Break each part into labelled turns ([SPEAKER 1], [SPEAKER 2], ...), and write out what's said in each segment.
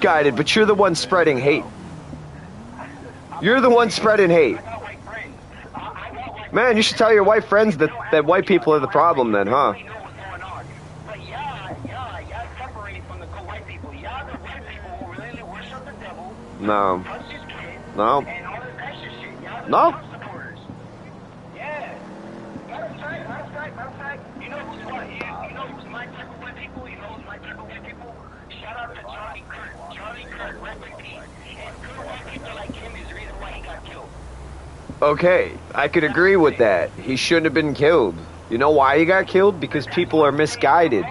[SPEAKER 1] misguided, but you're the one spreading hate. You're the one spreading hate. Man, you should tell your white friends that white people are the problem then, huh? No. No. No. Okay, I could agree with that. He shouldn't have been killed. You know why he got killed? Because people are misguided.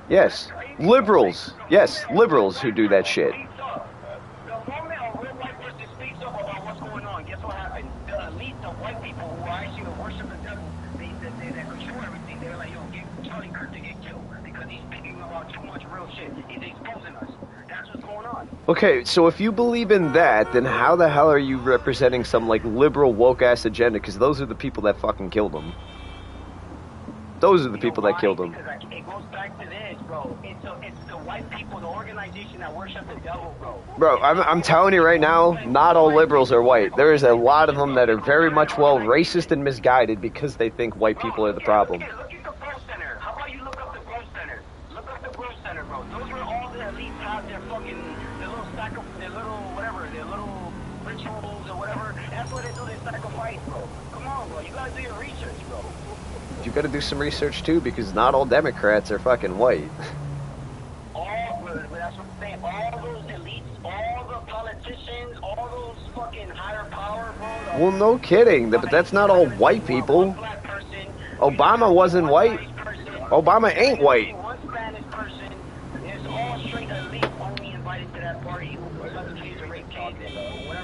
[SPEAKER 1] Yes, liberals. Yes, liberals who do that shit. Okay, so if you believe in that, then how the hell are you representing some, like, liberal, woke-ass agenda? Because those are the people that fucking killed him. Those are the people that killed him.
[SPEAKER 2] Because it goes back to this, bro. It's the white people, the organization that worship the devil, bro.
[SPEAKER 1] Bro, I'm telling you right now, not all liberals are white. There is a lot of them that are very much, well, racist and misguided because they think white people are the problem.
[SPEAKER 2] Look at the Growth Center. How about you look up the Growth Center? Look up the Growth Center, bro. Those were all the elites have their fucking, their little whatever, their little rituals or whatever. That's what they do, they sacrifice, bro. Come on, bro. You gotta do your research, bro.
[SPEAKER 1] You gotta do some research too, because not all Democrats are fucking white.
[SPEAKER 2] That's what I'm saying. All those elites, all the politicians, all those fucking higher power, bro.
[SPEAKER 1] Well, no kidding, but that's not all white people. Obama wasn't white. Obama ain't white.
[SPEAKER 2] One Spanish person is all straight elite, only invited to that party.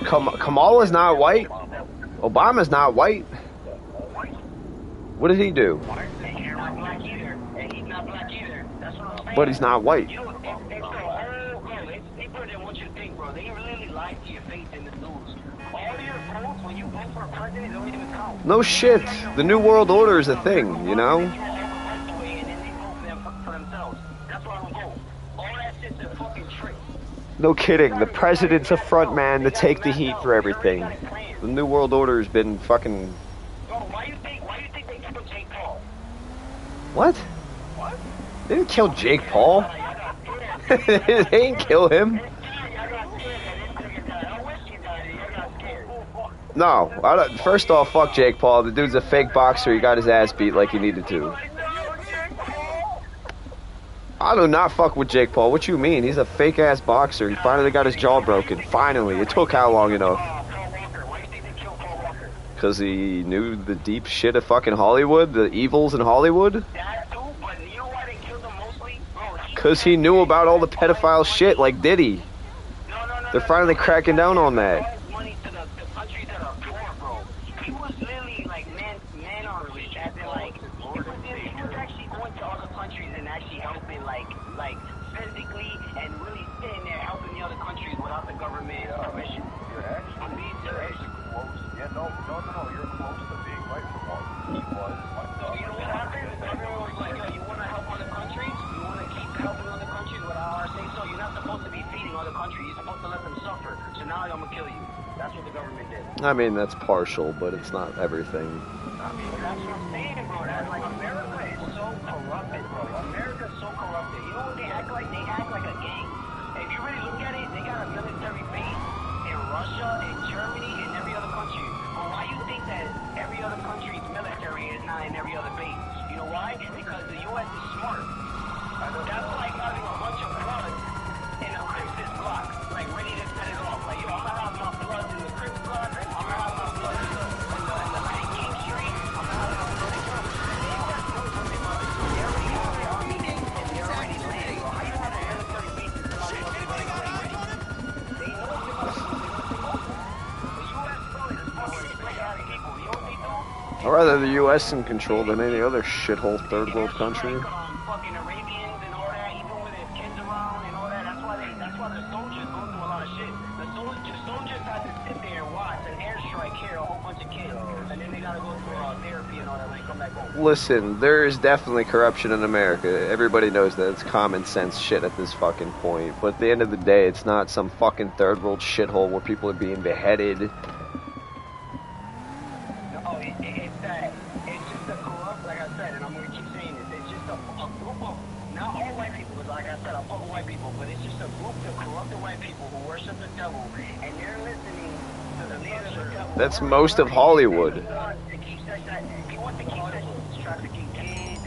[SPEAKER 1] Kamala's not white. Obama's not white. What did he do?
[SPEAKER 2] He's not black either. And he's not black either. That's what I'm saying.
[SPEAKER 1] But he's not white.
[SPEAKER 2] You know, it's deeper than what you think, bro. They really lie to your face in the news. All your votes, when you vote for a president, don't even count.
[SPEAKER 1] No shit. The New World Order is a thing, you know? No kidding. The president's a front man to take the heat for everything. The New World Order has been fucking...
[SPEAKER 2] Why you think they killed Jake Paul?
[SPEAKER 1] What?
[SPEAKER 2] What?
[SPEAKER 1] They didn't kill Jake Paul. They didn't kill him. No. First off, fuck Jake Paul. The dude's a fake boxer. He got his ass beat like he needed to. I do not fuck with Jake Paul. What you mean? He's a fake-ass boxer. He finally got his jaw broken. Finally. It took how long enough? Because he knew the deep shit of fucking Hollywood? The evils in Hollywood? Because he knew about all the pedophile shit like Diddy. They're finally cracking down on that. I mean, that's partial, but it's not everything.
[SPEAKER 2] I mean, that's what I'm saying, bro. That's like America is so corrupted, bro. America's so corrupted. You know what they act like? They act like a gang. If you really look at it, they got a military base in Russia, in Germany, and every other country. But why you think that every other country's military is not in every other base? You know why? Because the U.S. is smart. That's like having a bunch of blood in a Crips block, like ready to set it off. Like, yo, I'm gonna have my blood in the Crips block. I'm gonna have my blood in the Lion King Street. I'm gonna have my blood in the They already have their army and they're already landing. How you have a military base in somebody else's land? They know it's about to the U.S. is a fucking play-out people. You know what they do?
[SPEAKER 1] I'd rather the U.S. in control than any other shithole third world country.
[SPEAKER 2] Fucking Arabians and all that, even with their kids around and all that. That's why the soldiers go through a lot of shit. The soldiers have to sit there and watch an airstrike, here a whole bunch of kids, and then they gotta go through therapy and all that when they come back home.
[SPEAKER 1] listen, there is definitely corruption in America. Everybody knows that. It's common sense shit at this fucking point. But at the end of the day, it's not some fucking third world shithole where people are being beheaded.
[SPEAKER 2] No, it's that. It's just a corrupt, like I said, and I'm going to keep saying this. It's just a group of, not all white people, but like I said, I fuck with white people, but it's just a group of corrupted white people who worship the devil, and they're listening to the leader of the devil.
[SPEAKER 1] That's most of Hollywood.
[SPEAKER 2] He wants to keep trafficking kids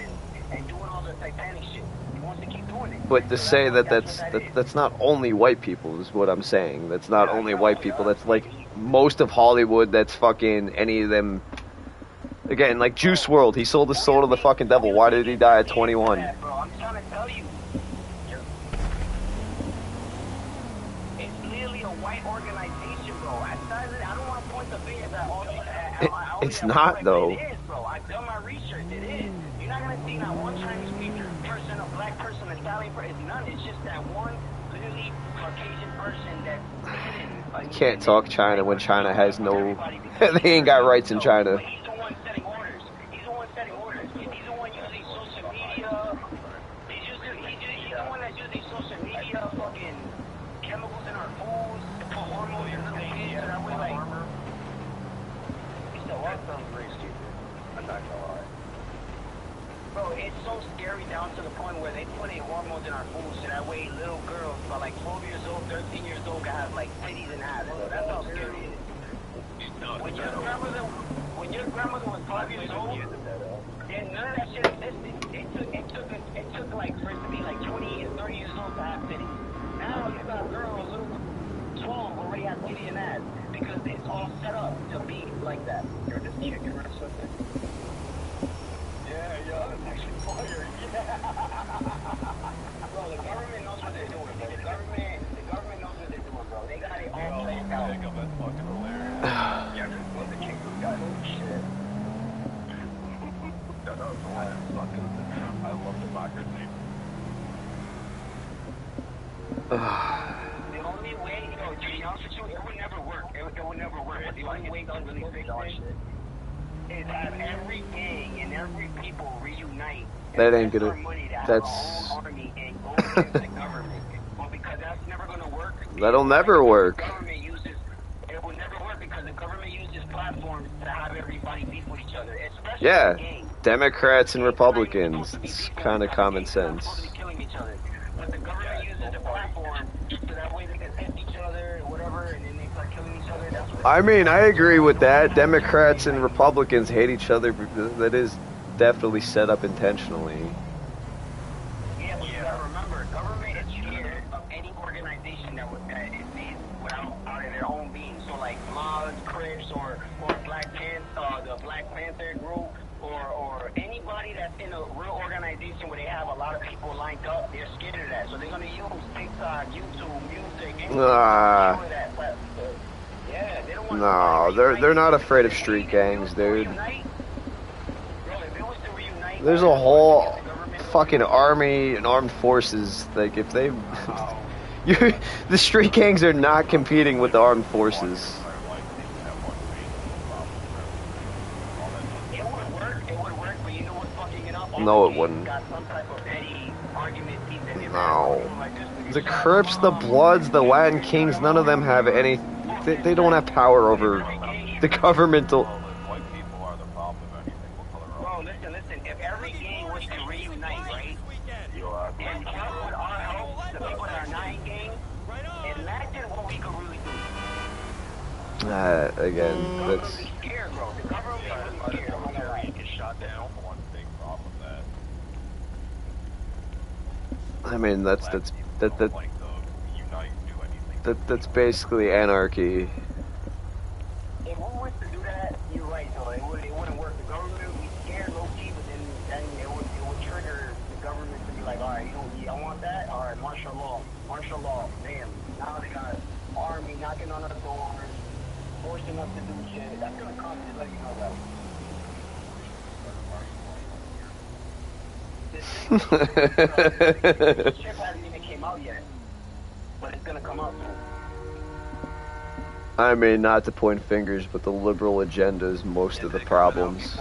[SPEAKER 2] and doing all the satanic shit. He wants to keep doing it.
[SPEAKER 1] But to say that's not only white people is what I'm saying. That's not only white people. That's like most of Hollywood. That's fucking any of them. Again, like Juice WRLD, he sold his soul to the fucking devil. Why did he die at 21?
[SPEAKER 2] Bro, I'm trying to tell you. It's literally a white organization, bro. I don't want to point the fingers at all these.
[SPEAKER 1] It's not, though.
[SPEAKER 2] It is, bro. I've done my research. It is. You're not going to see not one Chinese person, a black person, a Italian person. It's none. It's just that one literally Caucasian person that's hidden.
[SPEAKER 1] You can't talk China when China has no... They ain't got rights in China.
[SPEAKER 2] He's the one setting orders. He's the one setting orders. He's the one using social media. He's the one that's using social media, fucking chemicals in our foods, to put hormones in little kids, so that way, like... That sounds pretty stupid. I'm not gonna lie. Bro, it's so scary down to the point where they put in hormones in our food so that way little girls by like 12 years old, 13 years old can have like titties and ass. That's how scary it is. When your grandmother was 5 years old, then none of that shit existed. It took like for it to be like 20 and 30 years old to have titties. Now you got girls who 12 already have titties and ass because it's all set up to be like that. You're just chicken or something. Yeah, that's actually fire. Yeah. Bro, the government knows what they're doing, bro. The government knows what they're doing, bro. They got it all planned out. That's fucking hilarious. Yeah, this was the king who got holy shit. I love democracy. The only way, to be honest with you, it would never work. It would never work. But the only way to really fix it is have every gang and every people reunite.
[SPEAKER 1] That ain't gonna. That's.
[SPEAKER 2] Army and go against the government. Well, because that's never gonna work.
[SPEAKER 1] That'll never work.
[SPEAKER 2] It will never work because the government uses platforms to have everybody beef with each other, especially
[SPEAKER 1] Yeah,
[SPEAKER 2] gangs.
[SPEAKER 1] Democrats and Republicans. It's kind of common sense.
[SPEAKER 2] Killing each other. But the government uses the platform so that way they can hit each other or whatever, and then they start killing each other. That's what
[SPEAKER 1] I mean, I agree with that. Democrats and Republicans hate each other. That is definitely set up intentionally.
[SPEAKER 2] Yeah, but you gotta remember, government is scared of any organization that is made without out of their own being. So like Bloods, Crips, or Black Panther, the Black Panther group, or anybody that's in a real organization where they have a lot of people lined up, they're scared of that. So they're gonna use TikTok, YouTube, music, anything to show that. But yeah, they don't want.
[SPEAKER 1] No, they're not afraid of street gangs, dude. There's a whole fucking army and armed forces. Like if they, the street gangs are not competing with the armed forces.
[SPEAKER 2] It would work, but you know what's fucking it up?
[SPEAKER 1] No, it wouldn't.
[SPEAKER 2] Got some type of petty argument piece in there.
[SPEAKER 1] No. The Crips, the Bloods, the Latin Kings, none of them have any. They don't have power over the governmental.
[SPEAKER 2] Bro, listen. If every gang was to reunite, right? And help with our help, the people that are not in gangs, imagine what we could really do.
[SPEAKER 1] Again, that's.
[SPEAKER 2] The government is scared, bro. The government is scared. I'm not gonna lie.
[SPEAKER 3] Get shot down. One big problem with that.
[SPEAKER 1] I mean, that's
[SPEAKER 3] Like the unite, do anything.
[SPEAKER 1] that's basically anarchy.
[SPEAKER 2] If we was to do that, you're right, though. It wouldn't work. The government would be scared low-key, but then it would trigger the government to be like, all right, I want that. All right, martial law. Damn. Now they got army knocking on our doors, forcing us to do shit. That's gonna cost you, let you know that. This shit hasn't even came out yet, but it's gonna come out soon.
[SPEAKER 1] I mean, not to point fingers, but the liberal agenda is most of the problems.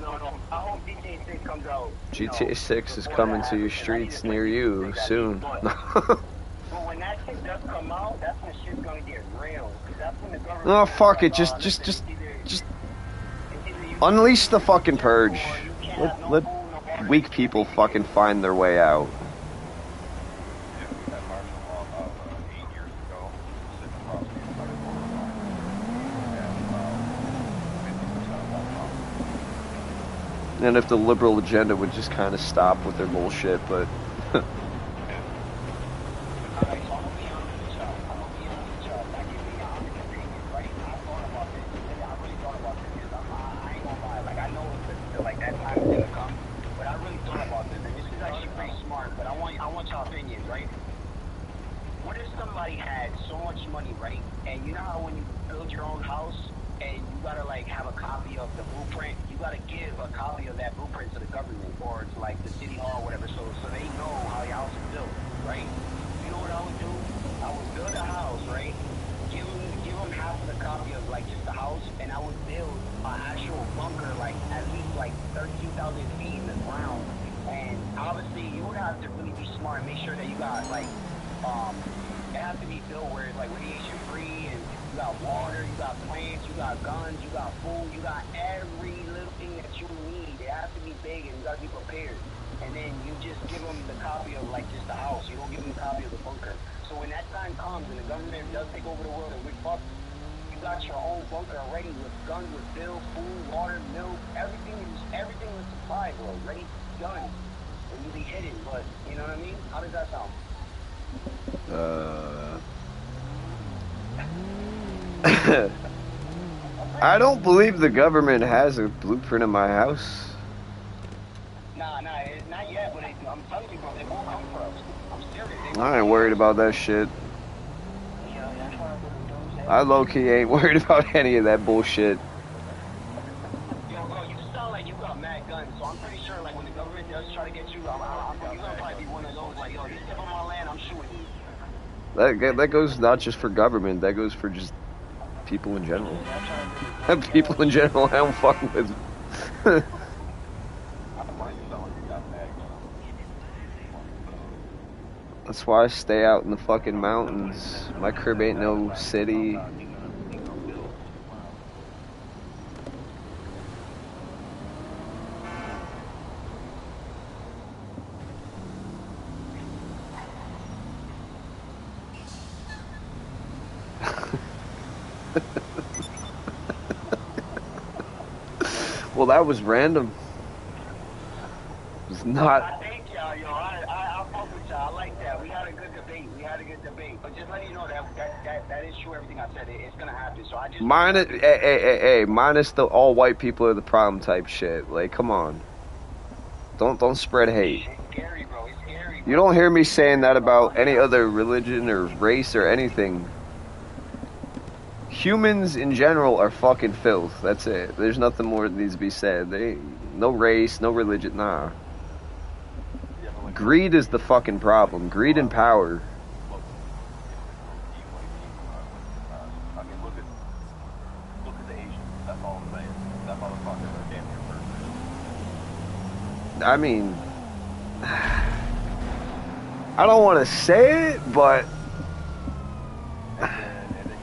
[SPEAKER 2] no. I hope GTA 6 comes out.
[SPEAKER 1] GTA 6 is
[SPEAKER 2] before
[SPEAKER 1] coming
[SPEAKER 2] that
[SPEAKER 1] to your
[SPEAKER 2] happens, 'cause I need to
[SPEAKER 1] streets
[SPEAKER 2] play
[SPEAKER 1] near
[SPEAKER 2] GTA
[SPEAKER 1] you
[SPEAKER 2] 6 at
[SPEAKER 1] soon.
[SPEAKER 2] least, But when that shit does come out, that's when shit's gonna get real. Because that's when the government.
[SPEAKER 1] Oh, fuck it.
[SPEAKER 2] Listen,
[SPEAKER 1] Just
[SPEAKER 2] it's either you
[SPEAKER 1] unleash the fucking
[SPEAKER 2] or
[SPEAKER 1] purge.
[SPEAKER 2] you can't have no
[SPEAKER 1] Let
[SPEAKER 2] food, no water,
[SPEAKER 1] weak
[SPEAKER 2] you can't
[SPEAKER 1] people
[SPEAKER 2] be
[SPEAKER 1] fucking find their way out.
[SPEAKER 3] Yeah, we had martial law about 8 years ago, sitting across the entire border line. And about 50% of that problem.
[SPEAKER 1] And if the liberal agenda would just kind of stop with their bullshit, but
[SPEAKER 2] Alright, so I'm gonna be honest with y'all. Like, if we honest opinion, right? I thought about this. I really thought about this. Because I ain't gonna lie. Like, I know like that time is gonna come. But I really thought about this. And this is actually pretty smart. But I want y'all opinions, right? What if somebody had so much money, right? And you know how when you build your own house and you gotta like have a copy of the blueprint, you gotta give a copy of that blueprint to the government or to like the city hall or whatever, so they know how your house is built, right? You know what I would do? I would build a house, right? Give them half of the copy of like just the house, and I would build an actual bunker, like at least like 13,000 feet in the ground. And obviously, you would have to really be smart and make sure that you got like it has to be built where it's like radiation free, and you got water, you got plants, you got guns, you got food, you got every little thing that you need. It has to be big, and you got to be prepared. And then you just give them the copy of like just the house. You don't give them the copy of the bunker. So when that time comes and the government does take over the world and we're fucked, you got your own bunker already with guns, with bills, food, water, milk, everything is supplied, bro. Ready, done. And you be hidden, but you know what I mean? How does that sound?
[SPEAKER 1] I don't believe the government has a blueprint of my house.
[SPEAKER 2] Nah, it's not yet, but I'm telling you, bro, they won't come for us. I'm serious.
[SPEAKER 1] I ain't worried about that shit. I low-key ain't worried about any of that bullshit.
[SPEAKER 2] Yo, bro, you sound like you got mad guns, so I'm pretty sure, like, when the government does try to get you, you're gonna probably be one of those, like, yo, you step on my land, I'm shooting you.
[SPEAKER 1] That goes not just for government, that goes for just people in general. People in general I don't fuck with. That's why I stay out in the fucking mountains. My crib ain't no city. Well, that was random. It was not.
[SPEAKER 2] I thank y'all, yo. I fuck with y'all. I like that. We had a good debate. But just letting you know that is true. Everything I said, it's gonna happen. So I just
[SPEAKER 1] Minus the all white people are the problem type shit. Like, come on. Don't spread hate.
[SPEAKER 2] It's scary, bro. It's scary.
[SPEAKER 1] You don't hear me saying that about any other religion or race or anything. Humans in general are fucking filth. That's it. There's nothing more that needs to be said. No race, no religion, nah. Greed is the fucking problem. Greed and power.
[SPEAKER 3] I mean, look at the Asians. That's all I'm saying. That motherfucker are damn near perfect.
[SPEAKER 1] I mean, I don't want to say it, but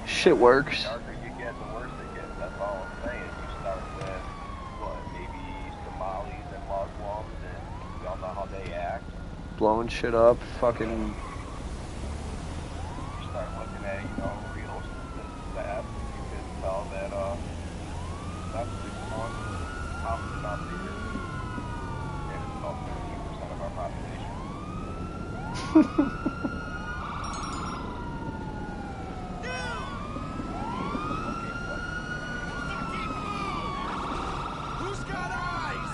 [SPEAKER 1] shit works.
[SPEAKER 3] The darker you get, the worse it gets. That's all I'm saying. You start with, maybe Somalis and Muslims, and we all know how they act.
[SPEAKER 1] Blowing shit up, fucking.
[SPEAKER 3] You start looking at, real stats, you can tell that, that's the one opposite on the earth. And it's about 15% of our population.
[SPEAKER 4] Who's got eyes?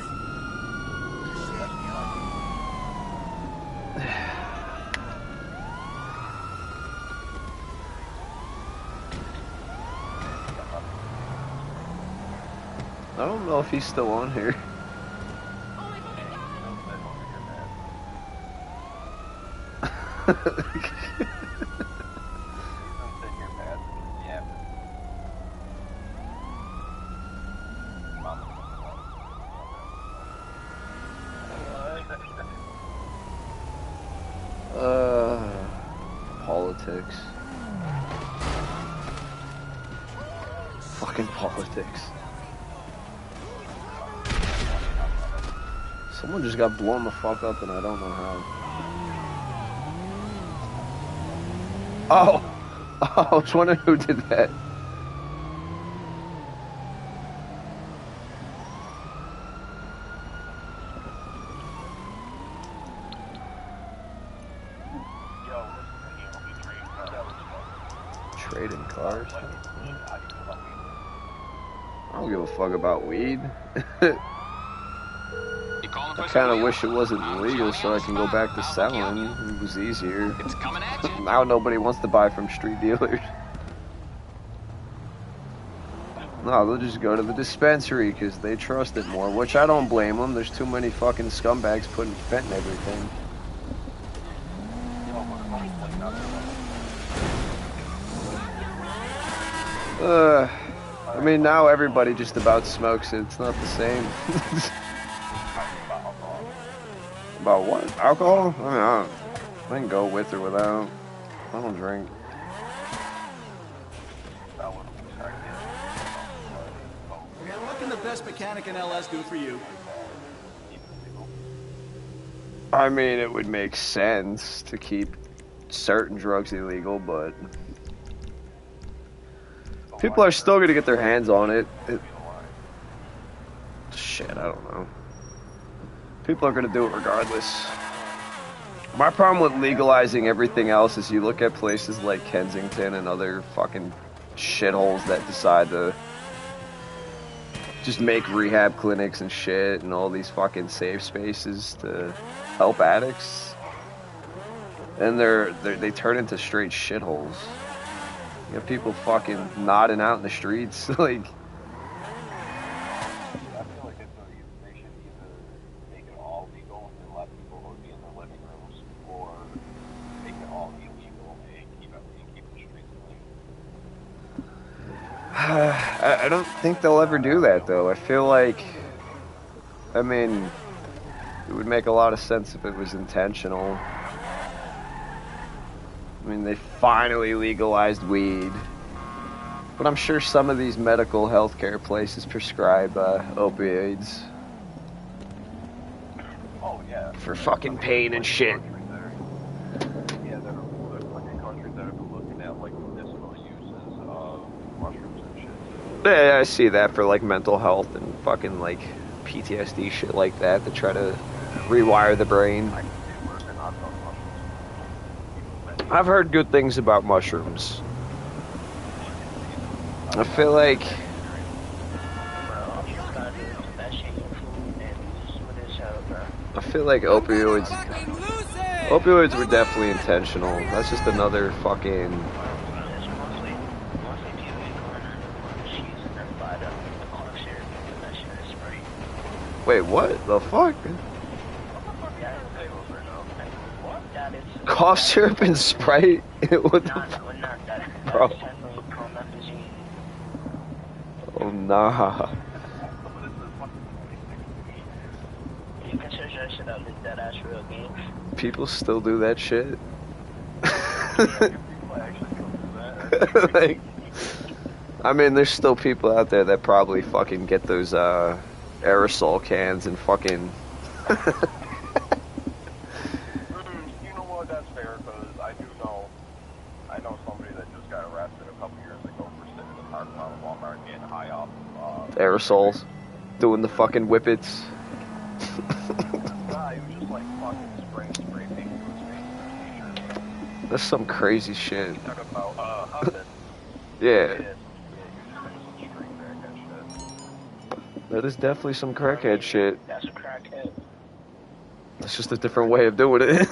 [SPEAKER 1] I don't know if he's still on here. politics. Fucking politics. Someone just got blown the fuck up and I don't know how. Oh! Oh, I was wondering who did that. Trading cars? I don't give a fuck about weed. I kind of wish it wasn't legal so I can go back to selling. It was easier.
[SPEAKER 5] It's coming at you.
[SPEAKER 1] Now nobody wants to buy from street dealers. No, they'll just go to the dispensary because they trust it more, which I don't blame them. There's too many fucking scumbags putting fent in everything. I mean, now everybody just about smokes it. It's not the same. About what? Alcohol? I can go with or without. I don't drink.
[SPEAKER 4] What can the best mechanic in LS do for you?
[SPEAKER 1] I mean, it would make sense to keep certain drugs illegal, but people are still going to get their hands on it. Shit, I don't know. People are going to do it regardless. My problem with legalizing everything else is you look at places like Kensington and other fucking shitholes that decide to just make rehab clinics and shit and all these fucking safe spaces to help addicts. And they turn into straight shitholes. You have people fucking nodding out in the streets, like... I don't think they'll ever do that, though. I feel like, I mean, it would make a lot of sense if it was intentional. I mean, they finally legalized weed. But I'm sure some of these medical healthcare places prescribe opioids.
[SPEAKER 3] Oh, yeah.
[SPEAKER 1] For fucking pain and shit.
[SPEAKER 3] Yeah, there are fucking countries that have been looking at, like, medicinal uses of mushrooms and shit.
[SPEAKER 1] Yeah, I see that for, like, mental health and fucking, like, PTSD shit like that to try to rewire the brain. I've heard good things about mushrooms. I feel like opioids were definitely intentional. That's just another fucking... Wait, what the fuck? Cough syrup and Sprite? What the fuck? Bro. Oh, nah. People still do that shit? Like, I mean, there's still people out there that probably fucking get those aerosol cans and fucking...
[SPEAKER 3] You know what, that's fair, because I know somebody that just got arrested a couple years ago for sitting in the parking lot of Walmart getting high off
[SPEAKER 1] aerosols. Doing the fucking whippets.
[SPEAKER 3] Nah, he was just like fucking spraying spray paint to his face and his t-shirt.
[SPEAKER 1] That's some crazy shit.
[SPEAKER 3] Talk about Hudson.
[SPEAKER 1] Yeah.
[SPEAKER 3] Yeah, you just straight crackhead shit.
[SPEAKER 1] That is definitely some crackhead shit.
[SPEAKER 2] That's a crackhead.
[SPEAKER 1] It's just a different way of doing it.
[SPEAKER 3] You was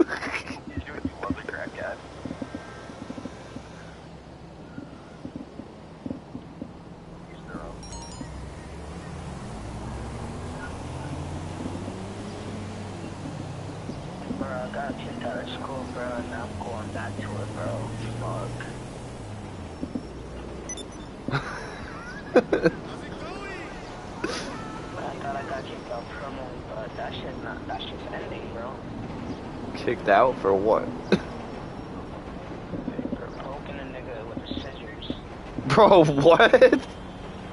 [SPEAKER 3] a crackhead. He's their own.
[SPEAKER 2] Bro, I got kicked out of school, bro, and I'm going back to it, bro. Fuck. I thought I got kicked out permanently, but that shit's ending, bro.
[SPEAKER 1] Kicked out for what? Bro, what?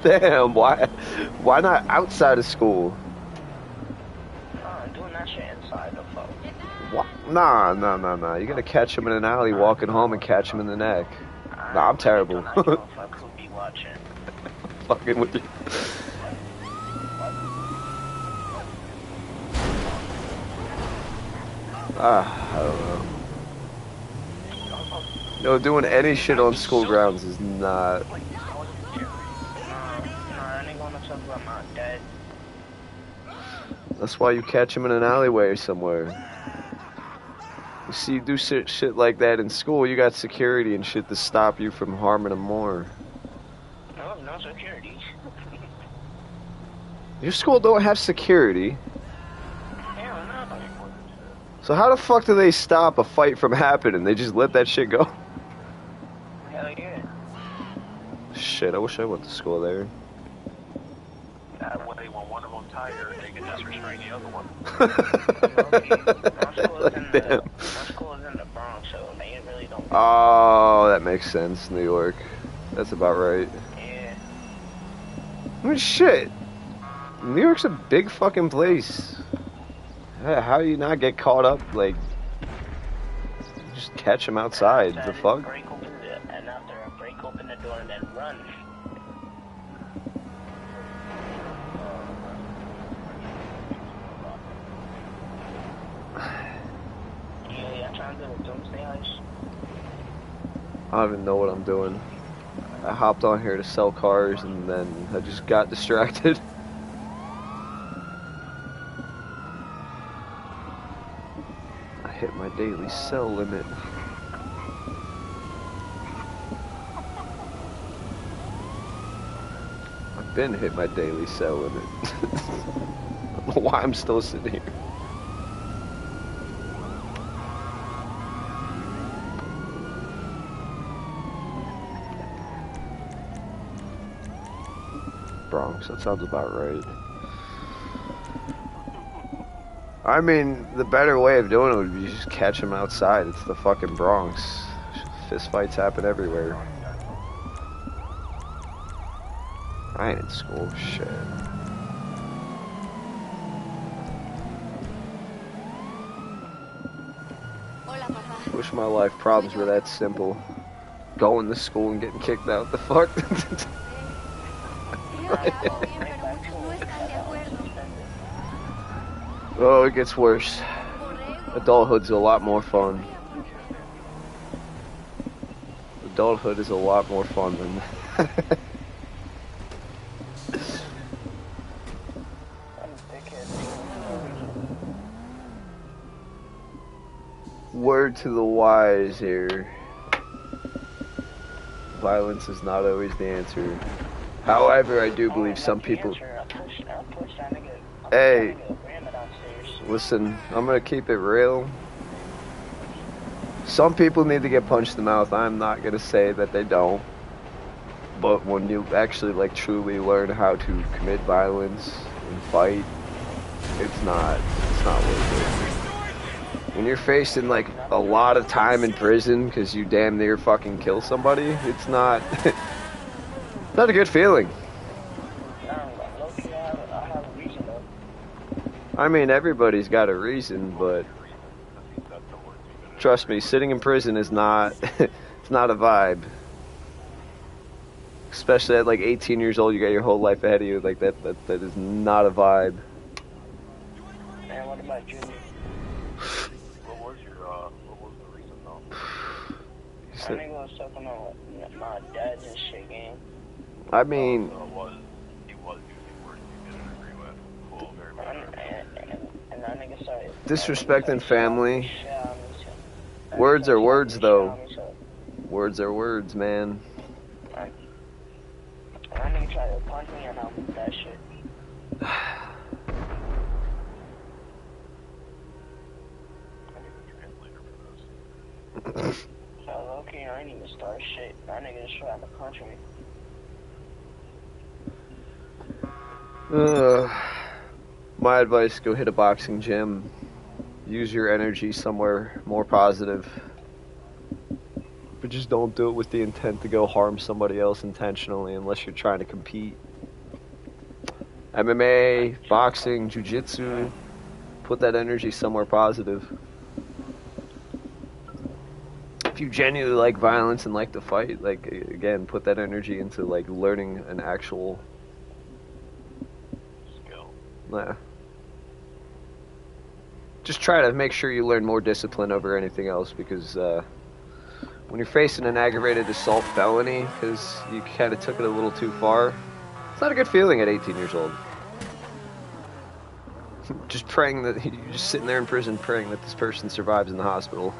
[SPEAKER 1] Damn, why not outside of school?
[SPEAKER 2] Doing that shit inside the fuck.
[SPEAKER 1] What? Nah. You're gonna catch him in an alley walking home and catch him in the neck. Nah, I'm terrible.
[SPEAKER 2] Fuck who be watching.
[SPEAKER 1] Fucking with you. I don't know. No, doing any shit on school grounds is not.
[SPEAKER 2] I ain't gonna talk about my dad.
[SPEAKER 1] That's why you catch him in an alleyway or somewhere. You see, you do shit like that in school, you got security and shit to stop you from harming him more.
[SPEAKER 2] No security.
[SPEAKER 1] Your school don't have security.
[SPEAKER 2] Hell no.
[SPEAKER 1] So how the fuck do they stop a fight from happening? They just let that shit go?
[SPEAKER 2] Hell yeah.
[SPEAKER 1] Shit, I wish I went to school there.
[SPEAKER 3] That way, when one of them tired, they can just restrain the other one.
[SPEAKER 1] Damn.
[SPEAKER 2] My school is in the Bronx, so they really don't.
[SPEAKER 1] Oh, that makes sense. New York. That's about right.
[SPEAKER 2] Yeah.
[SPEAKER 1] I mean, shit. New York's a big fucking place. How do you not get caught up? Like, just catch him outside. The fuck?
[SPEAKER 2] Break open and after I break open the door and then run. Yeah, I'm trying to do a doomsday heist.
[SPEAKER 1] I don't even know what I'm doing. I hopped on here to sell cars and then I just got distracted. I hit my daily sell limit. I've been hit my daily sell limit. I don't know why I'm still sitting here. Bronx, that sounds about right. I mean, the better way of doing it would be just catch him outside. It's the fucking Bronx. Fist fights happen everywhere. I ain't in school, shit. Wish my life problems were that simple. Going to school and getting kicked out. The fuck? Oh, it gets worse. Adulthood's a lot more fun. Adulthood is a lot more fun than Word to the wise here. Violence is not always the answer. However, I do believe some people... Hey, listen, I'm gonna keep it real. Some people need to get punched in the mouth. I'm not gonna say that they don't. But when you actually, like, truly learn how to commit violence and fight, it's not worth it. When you're facing, like, a lot of time in prison because you damn near fucking kill somebody, it's not... not a good feeling. I mean, everybody's got a reason, but trust me, sitting in prison is not, it's not a vibe. Especially at like 18 years old, you got your whole life ahead of you. Like that is not a vibe.
[SPEAKER 2] Man, what about Junior?
[SPEAKER 3] What was the reason though?
[SPEAKER 2] I think I was talking about my dad's and shit game.
[SPEAKER 1] I mean,
[SPEAKER 3] He was using words you didn't agree with. Cool, very bad.
[SPEAKER 2] And that nigga started
[SPEAKER 1] disrespecting family. Words are words, though. Words are words, man.
[SPEAKER 2] And that nigga tried to punch me and I moved that shit. So low-key, I ain't even start shit. That nigga just tried to punch me.
[SPEAKER 1] My advice, go hit a boxing gym. Use your energy somewhere more positive. But just don't do it with the intent to go harm somebody else intentionally unless you're trying to compete. MMA, boxing, jiu-jitsu, put that energy somewhere positive. If you genuinely like violence and like to fight, like, again, put that energy into, like, learning an actual
[SPEAKER 2] Skill.
[SPEAKER 1] Nah. Just try to make sure you learn more discipline over anything else, because when you're facing an aggravated assault felony because you kind of took it a little too far, it's not a good feeling at 18 years old. Just praying that you're just sitting there in prison praying that this person survives in the hospital.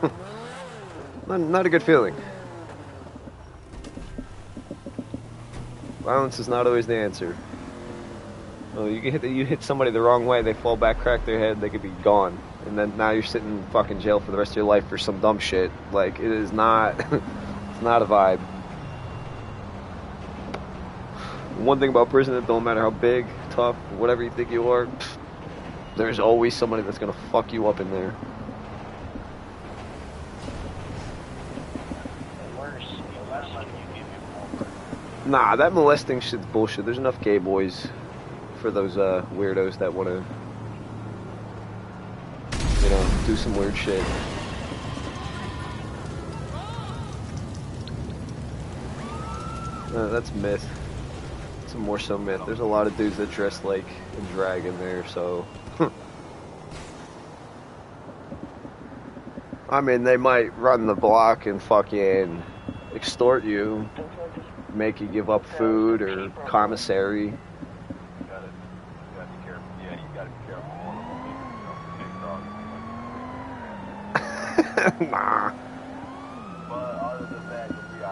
[SPEAKER 1] Not a good feeling. Violence is not always the answer. Well, you hit somebody the wrong way, they fall back, crack their head, they could be gone. And then now you're sitting in fucking jail for the rest of your life for some dumb shit. Like, it is not, it's not a vibe. One thing about prison, it don't matter how big, tough, whatever you think you are, there's always somebody that's gonna fuck you up in there. Nah, that molesting shit's bullshit. There's enough gay boys for those weirdos that want to, you know, do some weird shit. That's myth. It's more so myth. There's a lot of dudes that dress like in drag in there, so. I mean, they might run the block and fucking extort you, make you give up food or commissary.
[SPEAKER 3] You gotta be careful. Yeah, you gotta be careful.
[SPEAKER 1] Nah.
[SPEAKER 3] But other than that, you'll be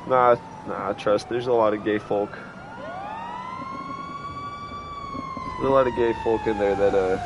[SPEAKER 3] alright.
[SPEAKER 1] Nah, trust, there's a lot of gay folk. There's a lot of gay folk in there that,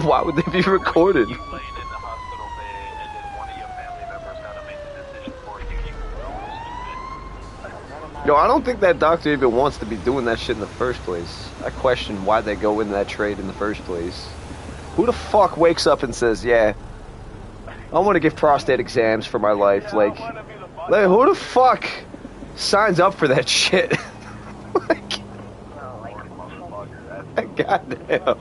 [SPEAKER 1] why would they be recorded?
[SPEAKER 3] You laying in the hospital bed, and then one of your family members gotta make the decision for you. You stupid.
[SPEAKER 1] Yo, I don't think that doctor even wants to be doing that shit in the first place. I question why they go in that trade in the first place. Who the fuck wakes up and says, yeah, I want to give prostate exams for my life? Like, who the fuck signs up for that shit? Like, goddamn.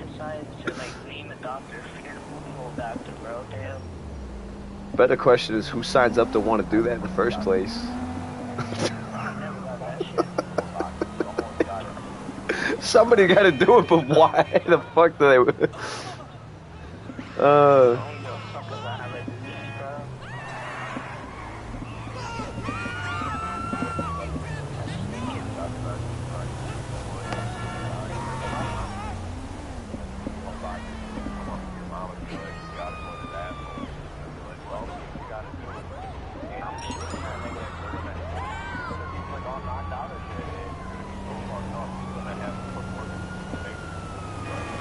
[SPEAKER 1] Better question is, who signs up to want to do that in the first place? Somebody got to do it, but why the fuck do they?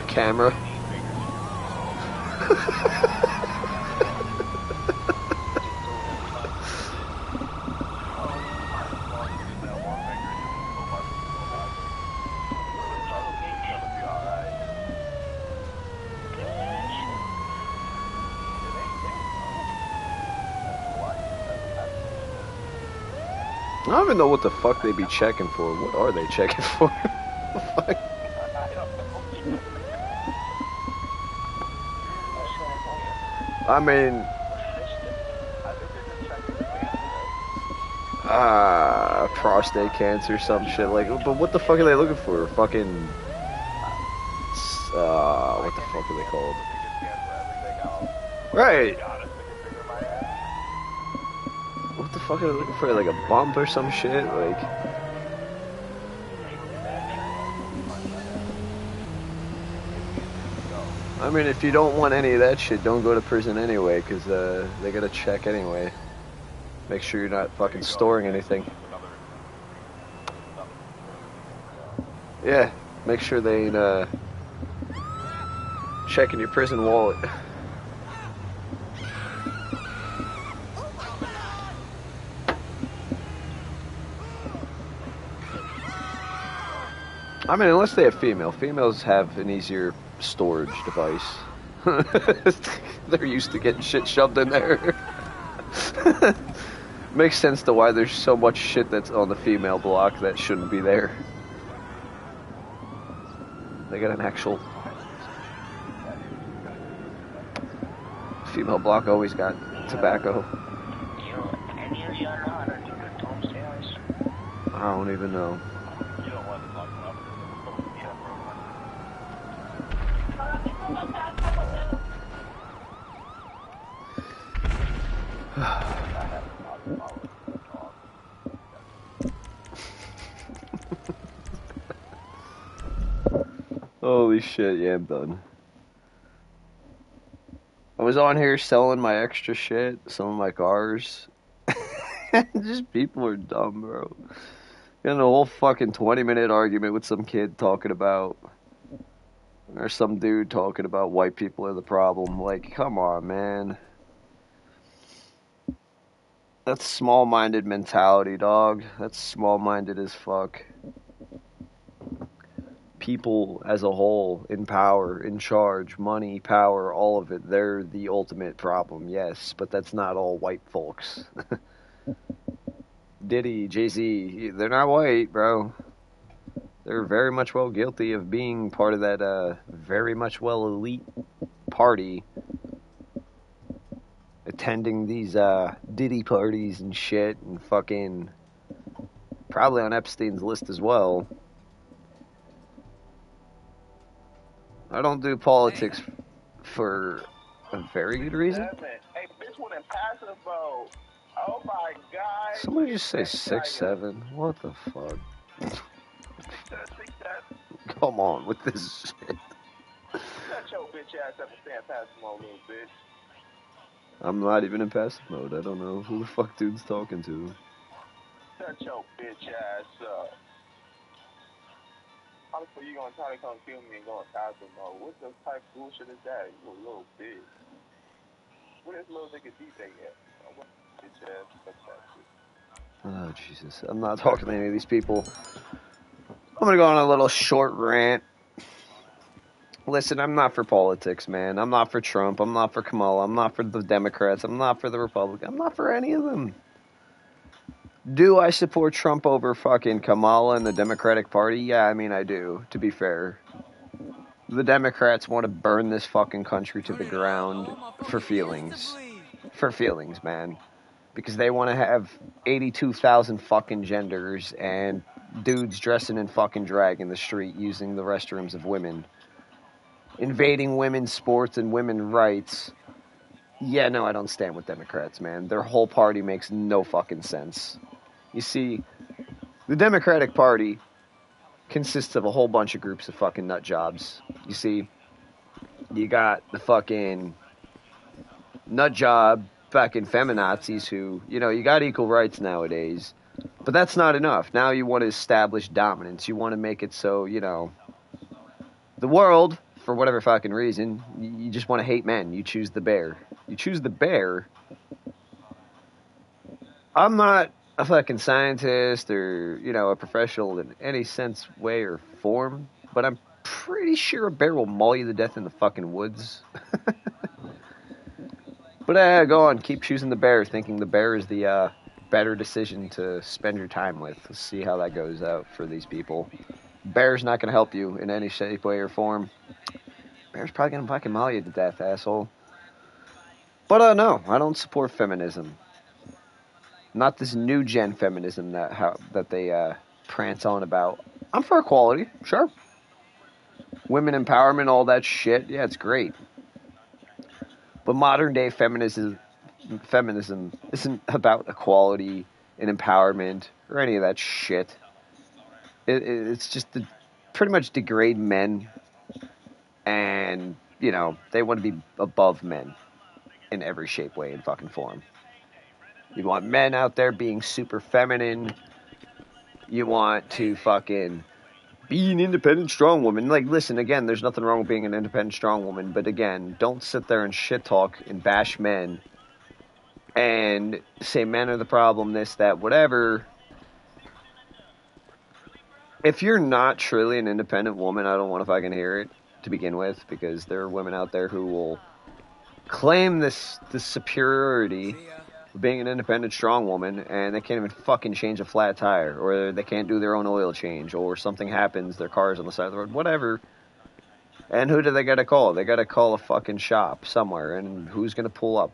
[SPEAKER 1] Camera. I don't even know what the fuck they be checking for. What are they checking for? Fuck. I mean, prostate cancer, some shit like. But what the fuck are they looking for? Fucking, what the fuck are they called? Right. What the fuck are they looking for? Like a bump or some shit? Like. I mean, if you don't want any of that shit, don't go to prison anyway, because they gotta check anyway. Make sure you're not fucking storing anything. Yeah, make sure they ain't checking your prison wallet. I mean, unless they have female. Females have an easier storage device. They're used to getting shit shoved in there. Makes sense to why there's so much shit that's on the female block that shouldn't be there. They got an actual female block, always got tobacco. I don't even know. Holy shit, yeah, I'm done. I was on here selling my extra shit, some of my cars. Just people are dumb, bro. Getting a whole fucking 20-minute argument with some kid talking about, or some dude talking about white people are the problem. Like, come on, man. That's small-minded mentality, dog. That's small-minded as fuck. People as a whole, in power, in charge, money, power, all of it, they're the ultimate problem, yes, but that's not all white folks. Diddy, Jay-Z, they're not white, bro. They're very much well guilty of being part of that very much well elite party, attending these Diddy parties and shit, and fucking probably on Epstein's list as well. I don't do politics for a very good reason.
[SPEAKER 3] Hey, bitch went in passive mode. Oh my god.
[SPEAKER 1] Somebody just say 6'7". What the fuck? Come on with this shit.
[SPEAKER 3] Shut your bitch ass up and stay in passive mode, little bitch.
[SPEAKER 1] I'm not even in passive mode. I don't know who the fuck dude's talking to.
[SPEAKER 3] Shut your bitch ass up. How the fuck you gonna try to come kill me and go in passive mode? What the type of bullshit is that? You a little bitch. Where this little nigga DJ at? Bitch ass, fuck that shit.
[SPEAKER 1] Oh, Jesus. I'm not talking to any of these people. I'm gonna go on a little short rant. Listen, I'm not for politics, man. I'm not for Trump. I'm not for Kamala. I'm not for the Democrats. I'm not for the Republicans. I'm not for any of them. Do I support Trump over fucking Kamala and the Democratic Party? Yeah, I mean, I do, to be fair. The Democrats want to burn this fucking country to the ground for feelings. For feelings, man. Because they want to have 82,000 fucking genders and dudes dressing in fucking drag in the street using the restrooms of women. Invading women's sports and women's rights. Yeah, no, I don't stand with Democrats, man. Their whole party makes no fucking sense. You see, the Democratic Party consists of a whole bunch of groups of fucking nut jobs. You see, you got the fucking nut job fucking feminazis who, you know, you got equal rights nowadays. But that's not enough. Now you want to establish dominance. You want to make it so, you know, the world, for whatever fucking reason, you just want to hate men. You choose the bear. You choose the bear. I'm not a fucking scientist or, you know, a professional in any sense, way, or form, but I'm pretty sure a bear will maul you to death in the fucking woods. But go on, keep choosing the bear, thinking the bear is the better decision to spend your time with. Let's see how that goes out for these people. Bear's not going to help you in any shape, way, or form. Bear's probably going to fucking maul you to death, asshole. But no, I don't support feminism. Not this new gen feminism that they prance on about. I'm for equality, sure. Women empowerment, all that shit. Yeah, it's great. But modern day feminism isn't about equality and empowerment or any of that shit. It's just to pretty much degrade men, and they want to be above men in every shape, way, and fucking form. You want men out there being super feminine. You want to fucking be an independent, strong woman. Like, listen, again, there's nothing wrong with being an independent, strong woman, but again, don't sit there and shit talk and bash men and say men are the problem, this, that, whatever. If you're not truly an independent woman, I don't want to fucking hear it to begin with, because there are women out there who will claim this superiority of being an independent, strong woman, and they can't even fucking change a flat tire, or they can't do their own oil change, or something happens, their car's on the side of the road, whatever. And who do they gotta call? They gotta call a fucking shop somewhere, and who's gonna pull up?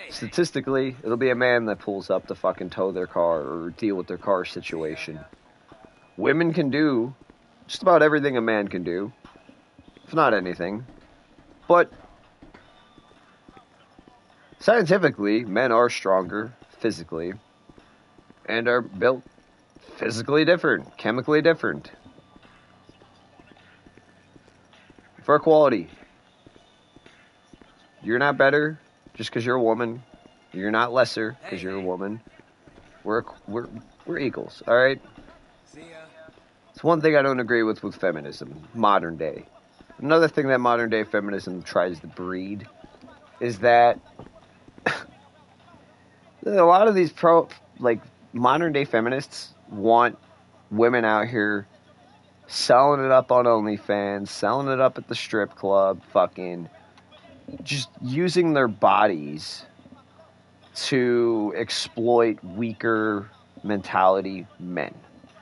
[SPEAKER 1] Statistically, it'll be a man that pulls up to fucking tow their car or deal with their car situation. Women can do just about everything a man can do, if not anything. But scientifically, men are stronger physically and are built physically different, chemically different. For equality, you're not better just because you're a woman. You're not lesser because you're a woman. We're equals, all right? It's one thing I don't agree with feminism, modern day. Another thing that modern day feminism tries to breed is that a lot of these modern day feminists want women out here selling it up on OnlyFans, selling it up at the strip club, fucking just using their bodies to exploit weaker mentality men,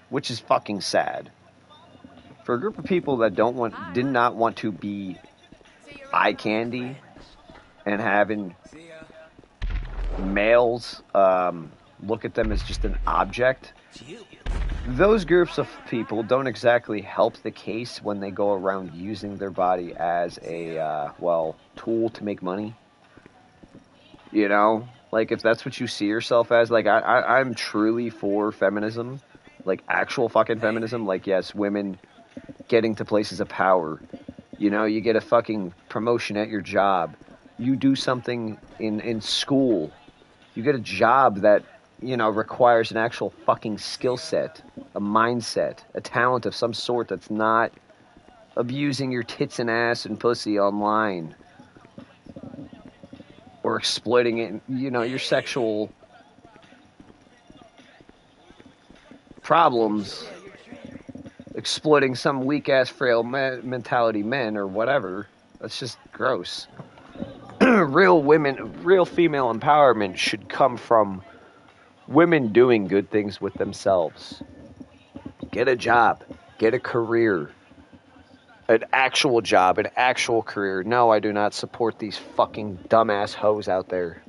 [SPEAKER 1] which is fucking sad. For a group of people that did not want to be eye candy and having males look at them as just an object, those groups of people don't exactly help the case when they go around using their body as a, tool to make money. Like, if that's what you see yourself as, like, I'm truly for feminism, like, actual fucking feminism. Like, yes, women getting to places of power. You get a fucking promotion at your job. You do something in school. You get a job that, requires an actual fucking skill set, a mindset, a talent of some sort that's not abusing your tits and ass and pussy online. Or exploiting it, your sexual problems, exploiting some weak-ass, frail mentality men or whatever. That's just gross. Real female empowerment should come from women doing good things with themselves. Get a job. Get a career. An actual job, an actual career. No, I do not support these fucking dumbass hoes out there.